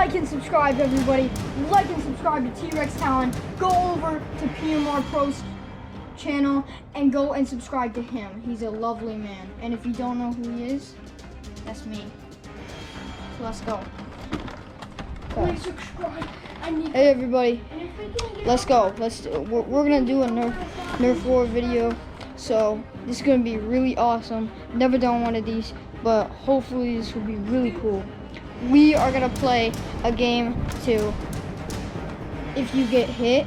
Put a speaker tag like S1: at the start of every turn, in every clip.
S1: like and subscribe, everybody. Like and subscribe to T-Rex Talon. Go over to PMR Pro's channel and go and subscribe to him. He's a lovely man. And if you don't know who he is, that's me. So let's go.
S2: Please subscribe.
S1: Hey everybody, let's go. We're gonna do a Nerf War video. So this is gonna be really awesome. Never done one of these, but hopefully this will be really cool. We are gonna play a game to, if you get hit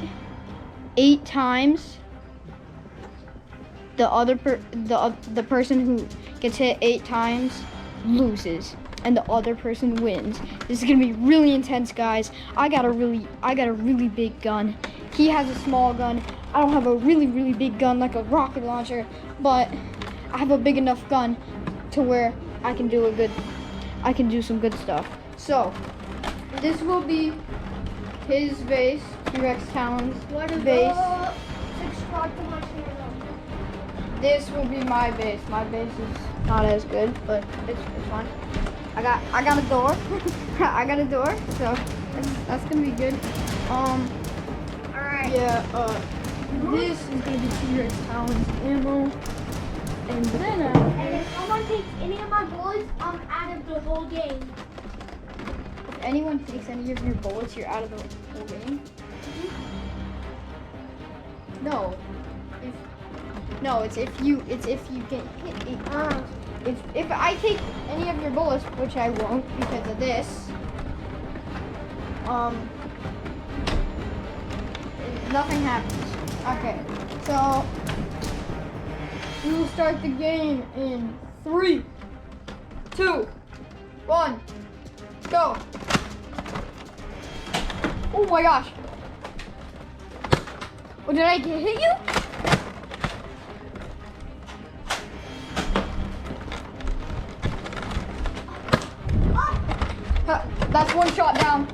S1: 8 times, the person who gets hit 8 times loses, and the other person wins. This is gonna be really intense, guys. I got a really big gun. He has a small gun. I don't have a really big gun like a rocket launcher, but I have a big enough gun to where I can do some good stuff. So this will be his base, T-Rex Talon's base.
S2: Subscribe to my channel.
S1: This will be my base. My base is not as good, but it's fine. I got a door. I got a door, so that's gonna be good.
S2: Alright.
S1: Yeah. This is gonna be T-Rex Talon's ammo, and then
S2: And if someone takes any of my bullets, I'm out of the whole game.
S1: if anyone takes any of your bullets, you're out of the whole game. No, it's if you get hit. If I take any of your bullets, which I won't because of this, nothing happens. Okay, so we will start the game in 3, 2, 1, go. Oh my gosh. Oh, did I hit you? That's one shot down.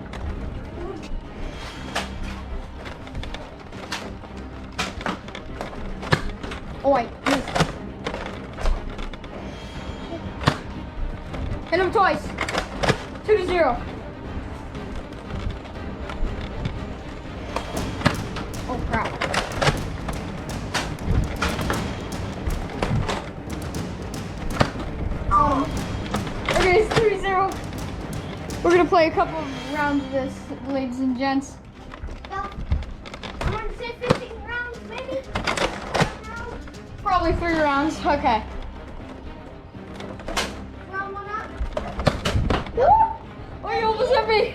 S1: Oh wait, missed. Hit him twice. 2-0. Oh crap. Okay, it's 3-0. We're gonna play a couple of rounds of this, ladies and gents.
S2: Well, I'm gonna say 15 rounds, maybe.
S1: Probably 3 rounds. Okay.
S2: Round 1 up.
S1: Woo! Oh, you almost hit me.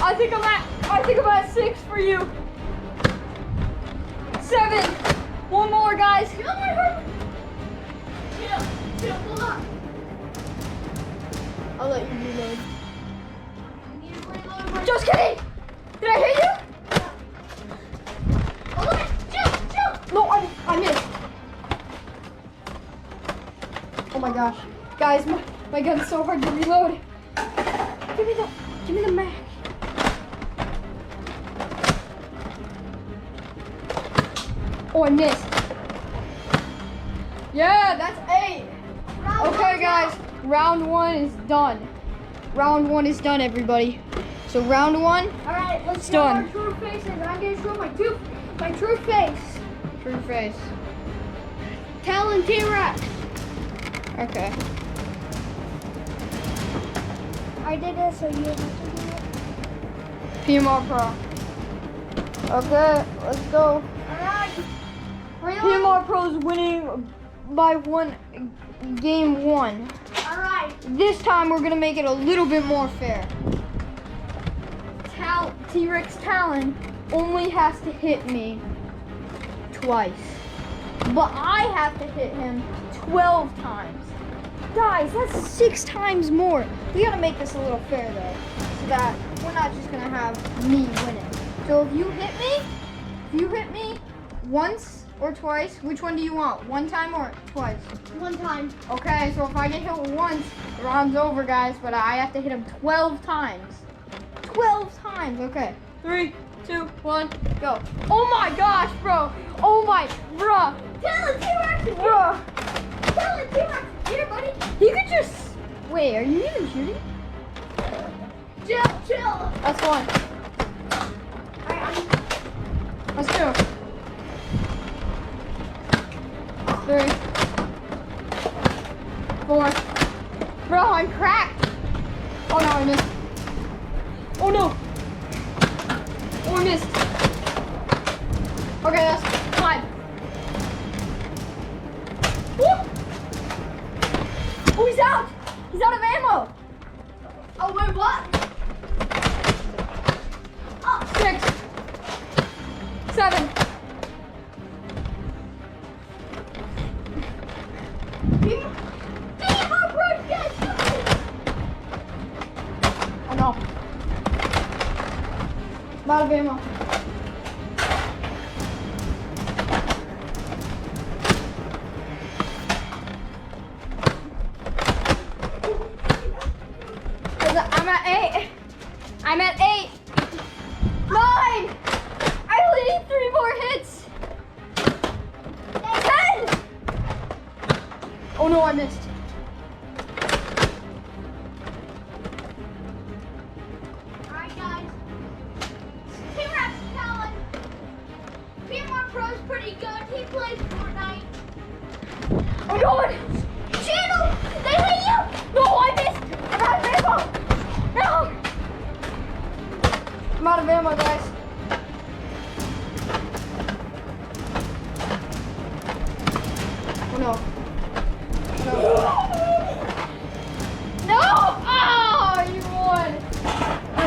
S1: I think I'm at 6 for you. 7. One more, guys.
S2: Chill, hold on.
S1: I'll let you reload.
S2: I need to reload my...
S1: Just kidding. Did I hit you?
S2: Hold on, chill.
S1: No, I missed. Oh my gosh, guys, my gun's so hard to reload. Give me the mag. Oh, I missed. Yeah, that's 8. Okay, guys, round 1 is done. Round 1 is done, everybody. So round 1.
S2: All right, let's show
S1: done.
S2: our true faces. I'm gonna show my true face.
S1: True face.
S2: Talon T-Rex.
S1: Okay.
S2: I did it, so you have to do it.
S1: PMR Pro. Okay, let's go.
S2: Alright.
S1: PMR Pro's winning by game 1.
S2: Alright.
S1: This time we're gonna make it a little bit more fair. T-Rex Talon only has to hit me twice, but I have to hit him 12 times. Guys, that's 6 times more. We gotta make this a little fair though, so that we're not just gonna have me winning. So if you hit me once or twice, which one do you want? 1 time or twice?
S2: 1 time.
S1: Okay, so if I get hit once, the round's over, guys, but I have to hit him 12 times. 12 times, okay. 3, 2, 1, go. Oh my gosh, bro. Oh my, bruh.
S2: Talon T-Rex.
S1: Bruh.
S2: Talon T-Rex. Here, buddy.
S1: He could just, wait, are you even shooting?
S2: Chill.
S1: That's one.
S2: Alright,
S1: That's two. Three. Four. Bro, I'm cracked. Oh no, I missed. Oh no. Oh, I missed. Okay, that's five. Woo! Oh, he's out. He's out of ammo.
S2: Oh, wait, what?
S1: Oh, 6. 7.
S2: Teamwork, bro, yes!
S1: Oh no. I'm out of ammo. I'm at 8. I'm at 8. 9. I only need 3 more hits. 10. Oh no, I missed.
S2: Alright, guys. T-Rex Talon. Teamwork Pro's pretty good. He plays Fortnite.
S1: Oh no!
S2: Channel! They hate you!
S1: No, I missed! I'm out of ammo! No! I'm out of ammo, guys. Oh no. No. No! Oh, you won!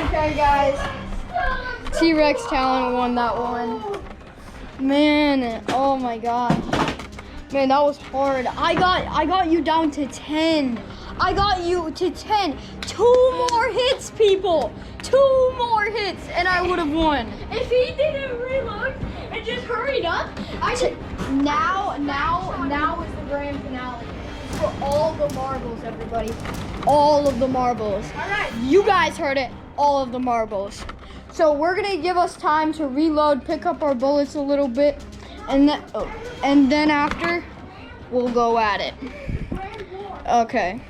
S1: Okay, guys. T-Rex Talon won that one. Man, oh my gosh. Man, that was hard. I got you down to 10. I got you to 10. 2 more hits, people. 2 more hits, and I would have won.
S2: If he didn't reload and just hurried up,
S1: Now is the grand finale. It's for all the marbles, everybody. All of the marbles.
S2: Alright.
S1: You guys heard it. All of the marbles. So we're gonna give us time to reload, pick up our bullets a little bit, and then after we'll go at it. Okay.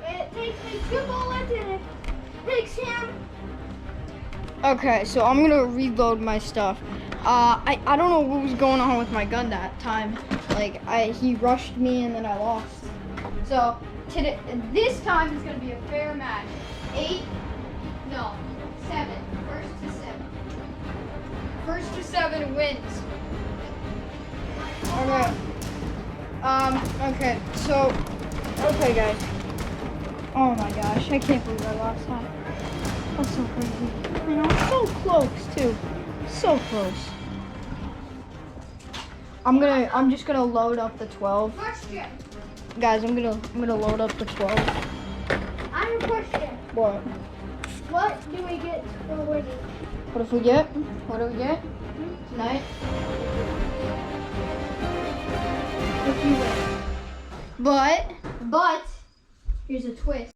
S2: It takes me 2 bullets and it takes him.
S1: Okay, so I'm gonna reload my stuff. I don't know what was going on with my gun that time. Like he rushed me and then I lost. So this time is gonna be a fair match. 7. First to 7 wins. Okay. Okay, guys. Oh my gosh, I can't believe I lost that. That's so crazy. You know, so close too. So close. I'm just gonna load up the 12.
S2: Question.
S1: Guys, I'm gonna load up the 12.
S2: I have a question.
S1: What?
S2: What do we get for winning?
S1: What do we get tonight? If you win. But here's a twist.